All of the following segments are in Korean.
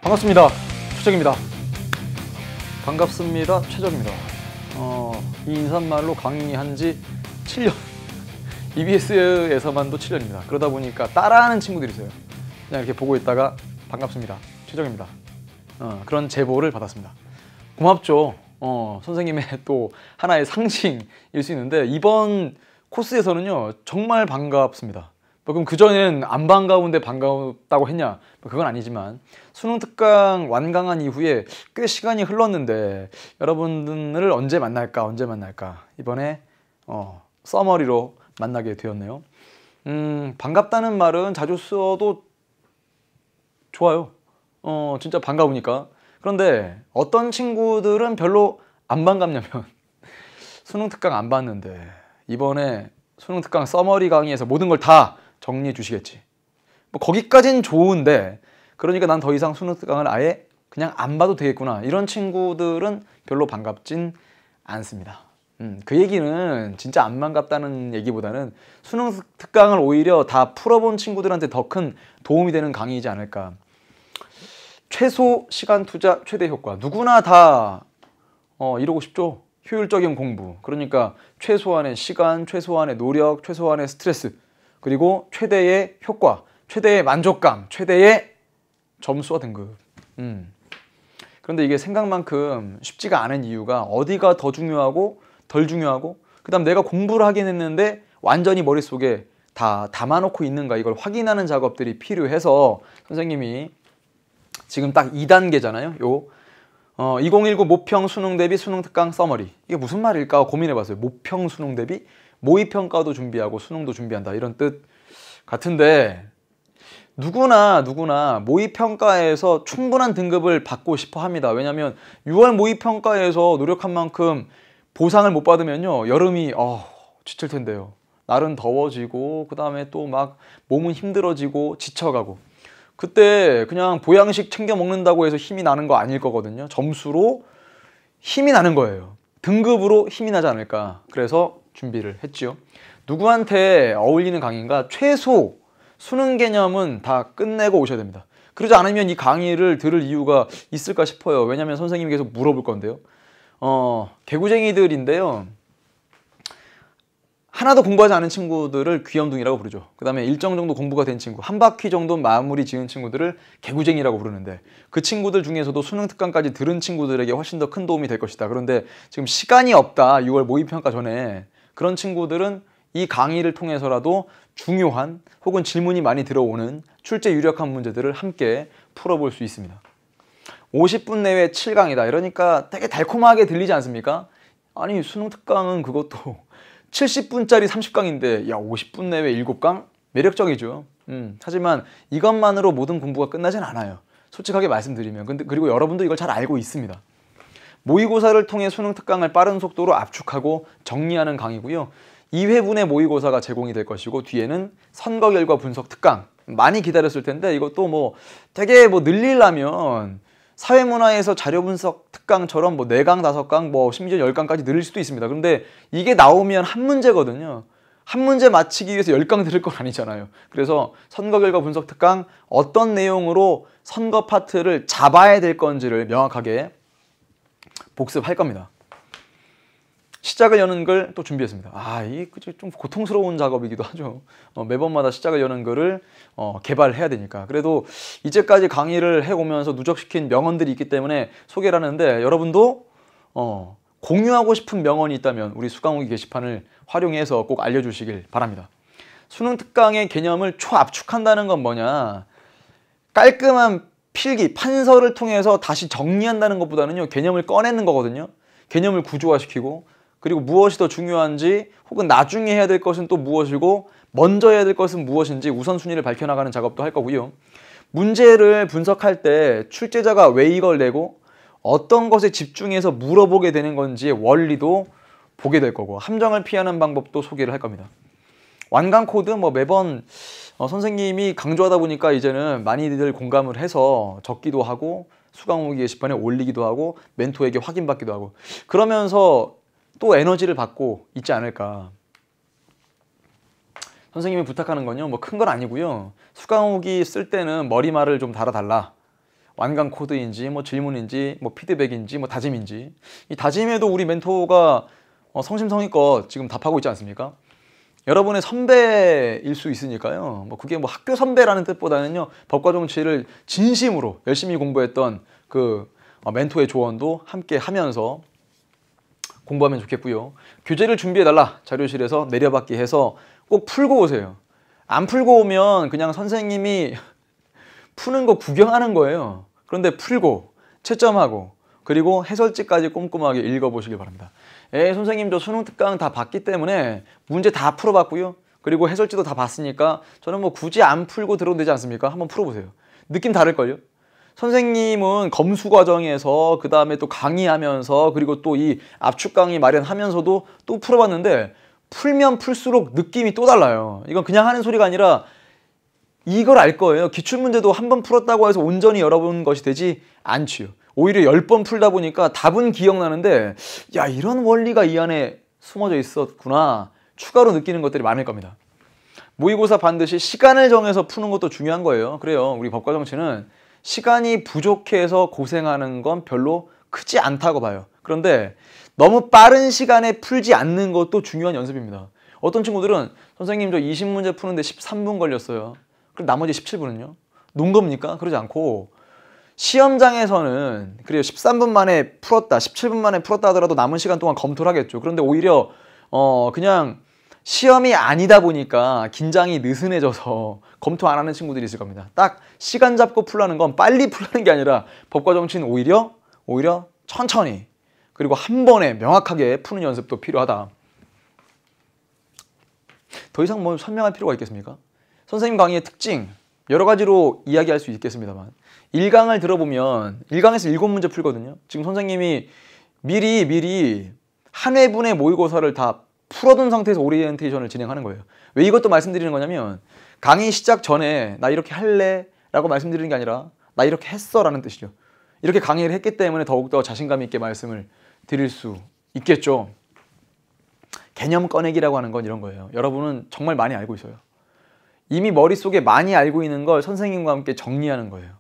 반갑습니다. 최적입니다. 반갑습니다. 최적입니다. 이 인사말로 강의한 지 7년. EBS에서만도 7년입니다. 그러다 보니까 따라하는 친구들이 있어요. 그냥 이렇게 보고 있다가 반갑습니다. 최적입니다. 그런 제보를 받았습니다. 고맙죠. 선생님의 또 하나의 상징일 수 있는데 이번 코스에서는요 정말 반갑습니다. 그럼 그전에는 안 반가운데 반갑다고 했냐? 그건 아니지만 수능 특강 완강한 이후에 꽤 시간이 흘렀는데 여러분들을 언제 만날까 이번에 서머리로 만나게 되었네요. 반갑다는 말은 자주 써도 좋아요. 진짜 반가우니까. 그런데 어떤 친구들은 별로 안 반갑냐면 수능 특강 안 봤는데 이번에 수능 특강 서머리 강의에서 모든 걸 다 정리해 주시겠지. 뭐 거기까진 좋은데 그러니까 난 더 이상 수능 특강을 아예 그냥 안 봐도 되겠구나. 이런 친구들은 별로 반갑진 않습니다. 그 얘기는 진짜 안 반갑다는 얘기보다는 수능 특강을 오히려 다 풀어본 친구들한테 더 큰 도움이 되는 강의이지 않을까. 최소 시간 투자 최대 효과. 누구나 다 이러고 싶죠. 효율적인 공부. 그러니까 최소한의 시간, 최소한의 노력, 최소한의 스트레스, 그리고 최대의 효과, 최대의 만족감, 최대의 점수와 등급. 그런데 이게 생각만큼 쉽지가 않은 이유가 어디가 더 중요하고 덜 중요하고 그 다음 내가 공부를 하긴 했는데 완전히 머릿속에 다 담아놓고 있는가 이걸 확인하는 작업들이 필요해서 선생님이 지금 딱 2단계잖아요. 2019 모평 수능 대비 수능 특강 서머리. 이게 무슨 말일까 고민해봤어요. 모평 수능 대비 모의평가도 준비하고 수능도 준비한다 이런 뜻 같은데 누구나 모의평가에서 충분한 등급을 받고 싶어 합니다. 왜냐하면 6월 모의평가에서 노력한 만큼 보상을 못 받으면요 여름이 지칠 텐데요. 날은 더워지고 그 다음에 또 막 몸은 힘들어지고 지쳐가고 그때 그냥 보양식 챙겨 먹는다고 해서 힘이 나는 거 아닐 거거든요. 점수로 힘이 나는 거예요. 등급으로 힘이 나지 않을까. 그래서 준비를 했지요. 누구한테 어울리는 강의인가? 최소 수능 개념은 다 끝내고 오셔야 됩니다. 그러지 않으면 이 강의를 들을 이유가 있을까 싶어요. 왜냐하면 선생님이 계속 물어볼 건데요. 개구쟁이들인데요. 하나도 공부하지 않은 친구들을 귀염둥이라고 부르죠. 그 다음에 일정 정도 공부가 된 친구, 한 바퀴 정도 마무리 지은 친구들을 개구쟁이라고 부르는데 그 친구들 중에서도 수능 특강까지 들은 친구들에게 훨씬 더 큰 도움이 될 것이다. 그런데 지금 시간이 없다. 6월 모의평가 전에 그런 친구들은 이 강의를 통해서라도 중요한 혹은 질문이 많이 들어오는 출제 유력한 문제들을 함께 풀어볼 수 있습니다. 50분 내외 7강이다. 이러니까 되게 달콤하게 들리지 않습니까? 아니 수능 특강은 그것도 70분짜리 30강인데 야 50분 내외 7강? 매력적이죠. 하지만 이것만으로 모든 공부가 끝나진 않아요. 솔직하게 말씀드리면. 그리고 여러분도 이걸 잘 알고 있습니다. 모의고사를 통해 수능 특강을 빠른 속도로 압축하고 정리하는 강의고요. 2회분의 모의고사가 제공이 될 것이고 뒤에는 선거 결과 분석 특강. 많이 기다렸을 텐데 이것도 되게 늘리려면 사회문화에서 자료 분석 특강처럼 4강, 5강, 심지어 10강까지 늘릴 수도 있습니다. 그런데 이게 나오면 한 문제거든요. 한 문제 맞히기 위해서 10강 들을 건 아니잖아요. 그래서 선거 결과 분석 특강 어떤 내용으로 선거 파트를 잡아야 될 건지를 명확하게 복습할 겁니다. 시작을 여는 글 또 준비했습니다. 이게 좀 고통스러운 작업이기도 하죠. 매번마다 시작을 여는 글을 개발해야 되니까. 그래도 이제까지 강의를 해오면서 누적시킨 명언들이 있기 때문에 소개를 하는데 여러분도 공유하고 싶은 명언이 있다면 우리 수강후기 게시판을 활용해서 꼭 알려주시길 바랍니다. 수능 특강의 개념을 초압축한다는 건 뭐냐? 깔끔한 필기, 판서를 통해서 다시 정리한다는 것보다는요 개념을 꺼내는 거거든요. 개념을 구조화시키고 그리고 무엇이 더 중요한지 혹은 나중에 해야 될 것은 또 무엇이고 먼저 해야 될 것은 무엇인지 우선순위를 밝혀나가는 작업도 할 거고요. 문제를 분석할 때 출제자가 왜 이걸 내고 어떤 것에 집중해서 물어보게 되는 건지의 원리도 보게 될 거고 함정을 피하는 방법도 소개를 할 겁니다. 완강 코드 매번 선생님이 강조하다 보니까 이제는 많이들 공감을 해서 적기도 하고 수강후기 게시판에 올리기도 하고 멘토에게 확인받기도 하고 그러면서 또 에너지를 받고 있지 않을까. 선생님이 부탁하는 건요 큰 건 아니고요. 수강후기 쓸 때는 머리말을 좀 달아달라. 완강 코드인지 뭐 질문인지 뭐 피드백인지 뭐 다짐인지, 이 다짐에도 우리 멘토가 성심성의껏 지금 답하고 있지 않습니까? 여러분의 선배일 수 있으니까요. 뭐 그게 뭐 학교 선배라는 뜻보다는요, 법과 정치를 진심으로 열심히 공부했던 그 멘토의 조언도 함께 하면서 공부하면 좋겠고요. 교재를 준비해달라, 자료실에서 내려받기 해서 꼭 풀고 오세요. 안 풀고 오면 그냥 선생님이 푸는 거 구경하는 거예요. 그런데 풀고 채점하고 그리고 해설지까지 꼼꼼하게 읽어보시길 바랍니다. 선생님 저 수능 특강 다 봤기 때문에 문제 다 풀어봤고요. 그리고 해설지도 다 봤으니까 저는 뭐 굳이 안 풀고 들어도 되지 않습니까? 한번 풀어보세요. 느낌 다를걸요? 선생님은 검수 과정에서 그 다음에 또 강의하면서 그리고 또 이 압축 강의 마련하면서도 또 풀어봤는데 풀면 풀수록 느낌이 또 달라요. 이건 그냥 하는 소리가 아니라 이걸 알 거예요. 기출문제도 한 번 풀었다고 해서 온전히 여러분 것이 되지 않지요. 오히려 10번 풀다 보니까 답은 기억나는데 야, 이런 원리가 이 안에 숨어져 있었구나, 추가로 느끼는 것들이 많을 겁니다. 모의고사 반드시 시간을 정해서 푸는 것도 중요한 거예요. 그래요. 우리 법과 정치는 시간이 부족해서 고생하는 건 별로 크지 않다고 봐요. 그런데 너무 빠른 시간에 풀지 않는 것도 중요한 연습입니다. 어떤 친구들은 선생님 저 20문제 푸는데 13분 걸렸어요. 그럼 나머지 17분은요? 논 겁니까? 그러지 않고 시험장에서는 그래요, 13분 만에 풀었다, 17분 만에 풀었다 하더라도 남은 시간 동안 검토를 하겠죠. 그런데 오히려 그냥 시험이 아니다 보니까 긴장이 느슨해져서 검토 안 하는 친구들이 있을 겁니다. 딱 시간 잡고 풀라는 건 빨리 풀라는 게 아니라 법과 정치는 오히려 천천히 그리고 한 번에 명확하게 푸는 연습도 필요하다. 더 이상 뭐 설명할 필요가 있겠습니까? 선생님 강의의 특징 여러 가지로 이야기할 수 있겠습니다만 1강을 들어보면 1강에서 7문제 풀거든요. 지금 선생님이 미리 한 회분의 모의고사를 다 풀어둔 상태에서 오리엔테이션을 진행하는 거예요. 왜 이것도 말씀드리는 거냐면 강의 시작 전에 나 이렇게 할래? 라고 말씀드리는 게 아니라 나 이렇게 했어 라는 뜻이죠. 이렇게 강의를 했기 때문에 더욱더 자신감 있게 말씀을 드릴 수 있겠죠. 개념 꺼내기라고 하는 건 이런 거예요. 여러분은 정말 많이 알고 있어요. 이미 머릿속에 많이 알고 있는 걸 선생님과 함께 정리하는 거예요.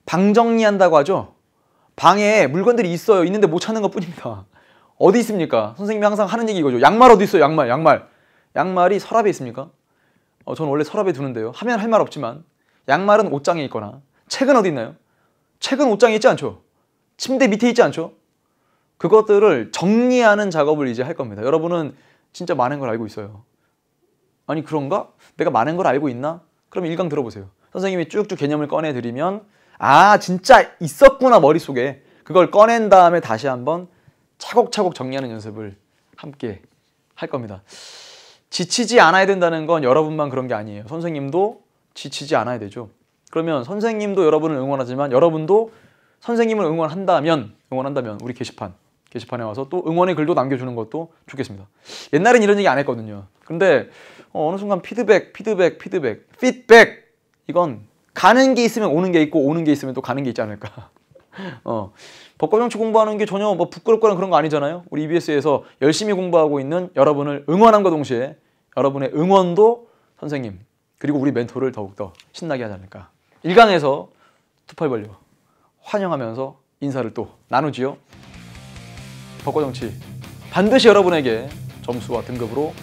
방 정리한다고 하죠. 방에 물건들이 있어요. 있는데 못 찾는 것 뿐입니다. 어디 있습니까? 선생님이 항상 하는 얘기 이거죠. 양말 어디 있어요? 양말이 서랍에 있습니까? 저는 원래 서랍에 두는데요. 하면 할 말 없지만 양말은 옷장에 있거나, 책은 어디 있나요? 책은 옷장에 있지 않죠? 침대 밑에 있지 않죠? 그것들을 정리하는 작업을 이제 할 겁니다. 여러분은 진짜 많은 걸 알고 있어요. 아니 그런가? 내가 많은 걸 알고 있나? 그럼 1강 들어보세요. 선생님이 쭉쭉 개념을 꺼내드리면 아 진짜 있었구나 머릿속에. 그걸 꺼낸 다음에 다시 한번 차곡차곡 정리하는 연습을 함께 할 겁니다. 지치지 않아야 된다는 건 여러분만 그런 게 아니에요. 선생님도 지치지 않아야 되죠. 그러면 선생님도 여러분을 응원하지만 여러분도 선생님을 응원한다면 우리 게시판에 와서 또 응원의 글도 남겨주는 것도 좋겠습니다. 옛날엔 이런 얘기 안 했거든요. 근데 어느 순간 피드백 이건 가는 게 있으면 오는 게 있고 오는 게 있으면 또 가는 게 있지 않을까. 법과 정치 공부하는 게 전혀 뭐 부끄럽거나 그런 거 아니잖아요. 우리 EBS에서 열심히 공부하고 있는 여러분을 응원함과 동시에 여러분의 응원도 선생님 그리고 우리 멘토를 더욱더 신나게 하지 않을까. 1강에서 투팔벌려 환영하면서 인사를 또 나누지요. 법과 정치 반드시 여러분에게 점수와 등급으로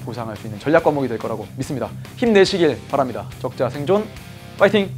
보상할 수 있는 전략 과목이 될 거라고 믿습니다. 힘내시길 바랍니다. 적자 생존 파이팅!